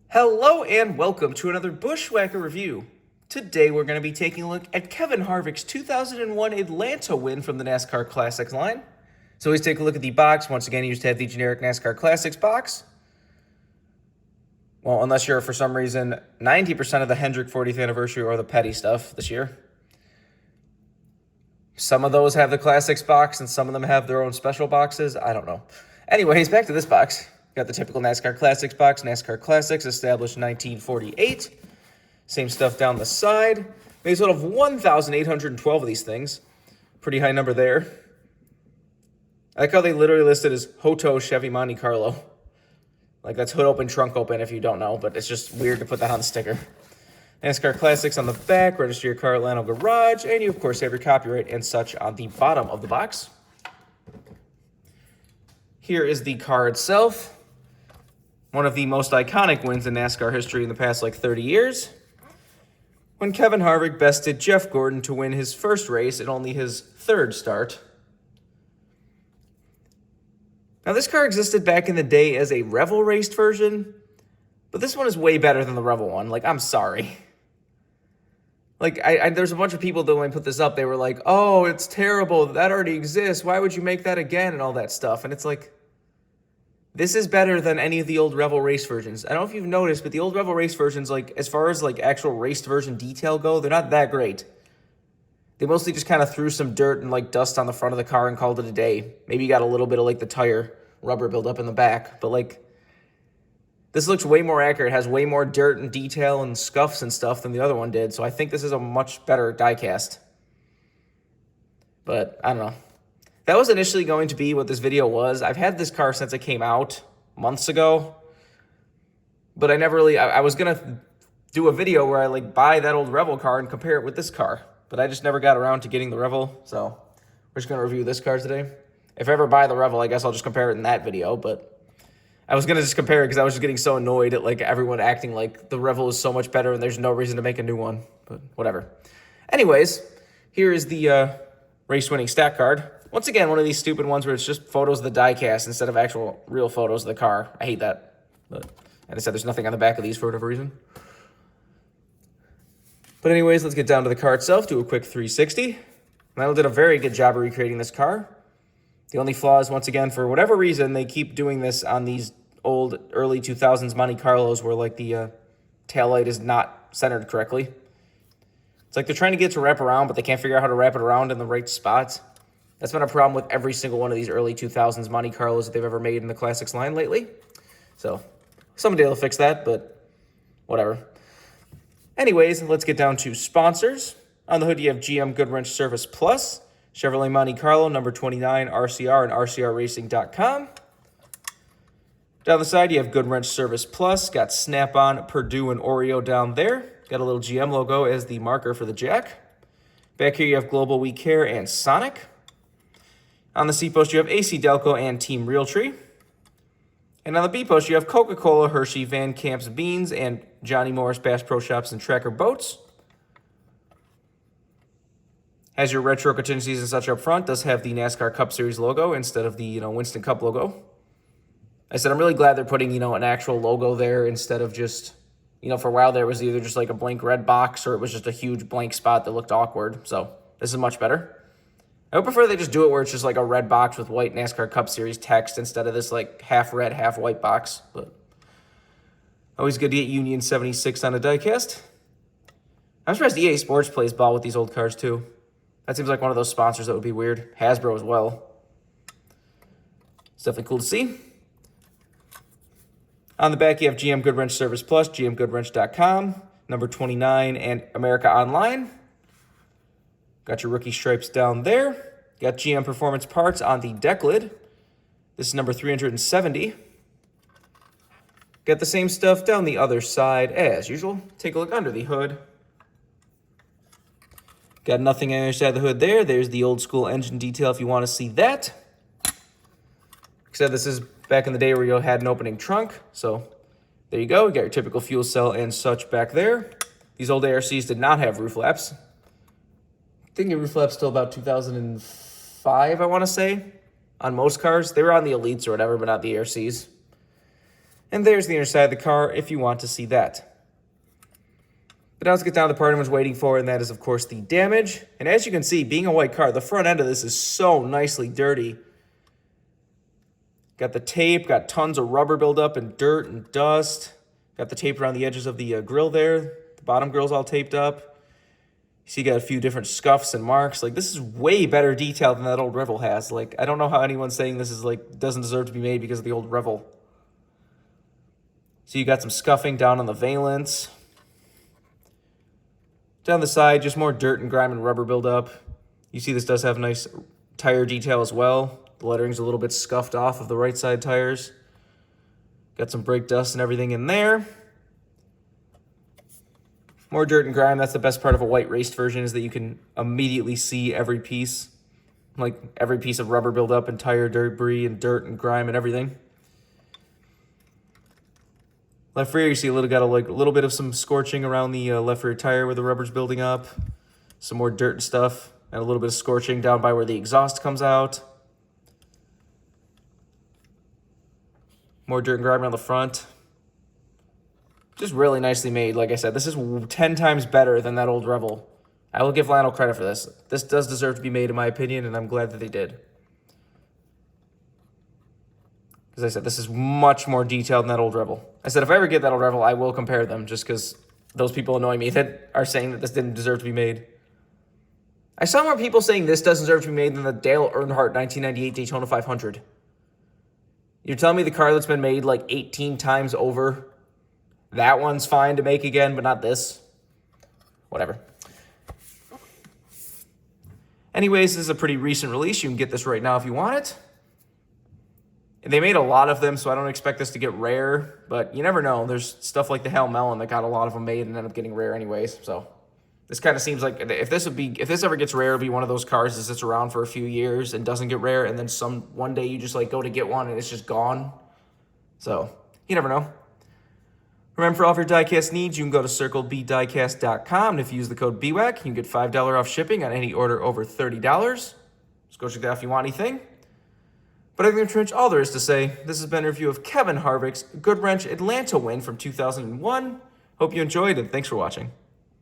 Hello and welcome to another Bushwhacker review. Today we're going to be taking a look at Kevin Harvick's 2001 Atlanta win from the NASCAR Classics line. So let's take a look at the box. Once again, you just have the generic NASCAR Classics box. Well, unless you're, for some reason, 90% of the Hendrick 40th anniversary or the petty stuff this year. Some of those have the Classics box and some of them have their own special boxes. I don't know. Anyways, back to this box. Got the typical NASCAR Classics box. NASCAR Classics, established 1948. Same stuff down the side. Made a total of 1,812 of these things. Pretty high number there. I like how they literally listed as Hoto Chevy Monte Carlo. Like that's hood open, trunk open if you don't know, but it's just weird to put that on the sticker. NASCAR Classics on the back, register your car at Atlanta Garage, and you of course have your copyright and such on the bottom of the box. Here is the car itself. One of the most iconic wins in NASCAR history in the past 30 years. When Kevin Harvick bested Jeff Gordon to win his first race and only his third start. Now this car existed back in the day as a Revel raced version, but this one is way better than the Revel one. I'm sorry. There's a bunch of people that when I put this up, they were like, oh, it's terrible. That already exists. Why would you make that again? And all that stuff. And it's like, this is better than any of the old Revel race versions. I don't know if you've noticed, but the old Revel race versions, as far as actual raced version detail go, they're not that great. They mostly just kind of threw some dirt and dust on the front of the car and called it a day. Maybe you got a little bit of the tire rubber buildup in the back, but this looks way more accurate, has way more dirt and detail and scuffs and stuff than the other one did. So I think this is a much better diecast. But I don't know. That was initially going to be what this video was. I've had this car since it came out months ago. But I never really, I was going to do a video where I buy that old Revel car and compare it with this car. But I just never got around to getting the Revel. So we're just going to review this car today. If I ever buy the Revel, I guess I'll just compare it in that video. But I was going to just compare it because I was just getting so annoyed at everyone acting like the Revel is so much better and there's no reason to make a new one. But whatever. Anyways, here is the race-winning stat card. Once again, one of these stupid ones where it's just photos of the diecast instead of actual real photos of the car. I hate that. But like I said, there's nothing on the back of these for whatever reason. But anyways, let's get down to the car itself. Do a quick 360. Metal did a very good job of recreating this car. The only flaw is, once again, for whatever reason, they keep doing this on these old early 2000s Monte Carlos where the taillight is not centered correctly. It's they're trying to get it to wrap around, but they can't figure out how to wrap it around in the right spots. That's been a problem with every single one of these early 2000s Monte Carlos that they've ever made in the Classics line lately. So someday they'll fix that, but whatever. Anyways, let's get down to sponsors. On the hood, you have GM Goodwrench Service Plus, Chevrolet Monte Carlo, number 29, RCR, and RCRRacing.com. Down the side, you have Goodwrench Service Plus. Got Snap-on, Purdue, and Oreo down there. Got a little GM logo as the marker for the jack. Back here, you have Global We Care and Sonic. On the C post, you have AC Delco and Team Realtree. And on the B post, you have Coca-Cola, Hershey, Van Camp's Beans, and Johnny Morris Bass Pro Shops and Tracker Boats. Has your retro contingencies and such up front. Does have the NASCAR Cup Series logo instead of the Winston Cup logo. I said I'm really glad they're putting an actual logo there instead of just for a while there was either just a blank red box or it was just a huge blank spot that looked awkward. So this is much better. I would prefer they just do it where it's just a red box with white NASCAR Cup Series text instead of this half red, half white box. But always good to get Union 76 on a diecast. I'm surprised EA Sports plays ball with these old cars too. That seems like one of those sponsors that would be weird. Hasbro as well. It's definitely cool to see. On the back, you have GM Goodwrench Service Plus, GMGoodwrench.com, number 29, and America Online. Got your rookie stripes down there. Got GM Performance Parts on the deck lid. This is number 370. Got the same stuff down the other side as usual. Take a look under the hood. Got nothing on the other side of the hood there. There's the old school engine detail if you want to see that. Like I said, this is back in the day where you had an opening trunk. So there you go. You got your typical fuel cell and such back there. These old ARCs did not have roof laps. I think the roof laps till about 2005, I want to say, on most cars. They were on the Elites or whatever, but not the ARCs. And there's the inner side of the car if you want to see that. But now let's get down to the part everyone's waiting for, and that is, of course, the damage. And as you can see, being a white car, the front end of this is so nicely dirty. Got the tape, got tons of rubber buildup and dirt and dust. Got the tape around the edges of the grill there. The bottom grill's all taped up. You see, you got a few different scuffs and marks. Like, this is way better detail than that old Revel has. Like, I don't know how anyone's saying this is, like, doesn't deserve to be made because of the old Revel. So you got some scuffing down on the valence. Down the side, just more dirt and grime and rubber buildup. You see this does have nice tire detail as well. The lettering's a little bit scuffed off of the right side tires. Got some brake dust and everything in there. More dirt and grime. That's the best part of a white raced version, is that you can immediately see every piece. Like every piece of rubber buildup and tire debris and dirt and grime and everything. Left rear, you see got a little bit of some scorching around the left rear tire where the rubber's building up. Some more dirt and stuff. And a little bit of scorching down by where the exhaust comes out. More dirt and grime around the front. Just really nicely made. Like I said, this is 10 times better than that old Revel. I will give Lionel credit for this. This does deserve to be made, in my opinion, and I'm glad that they did. As I said, this is much more detailed than that old Revel. I said, if I ever get that old Revel, I will compare them, just because those people annoy me that are saying that this didn't deserve to be made. I saw more people saying this doesn't deserve to be made than the Dale Earnhardt 1998 Daytona 500. You're telling me the car that's been made like 18 times over, that one's fine to make again, but not this? Whatever. Anyways, this is a pretty recent release. You can get this right now if you want it. They made a lot of them, so I don't expect this to get rare, but you never know. There's stuff like the Hail Melon that got a lot of them made and ended up getting rare anyways. So this kind of seems like if this ever gets rare, it'll be one of those cars that sits around for a few years and doesn't get rare, and then one day you just like go to get one and it's just gone. So you never know. Remember, for all of your diecast needs, you can go to circlebdiecast.com, and if you use the code BWhack, you can get $5 off shipping on any order over $30. Just go check that out if you want anything. But I think that's pretty much all there is to say. This has been a review of Kevin Harvick's Goodwrench Atlanta win from 2001. Hope you enjoyed, and thanks for watching.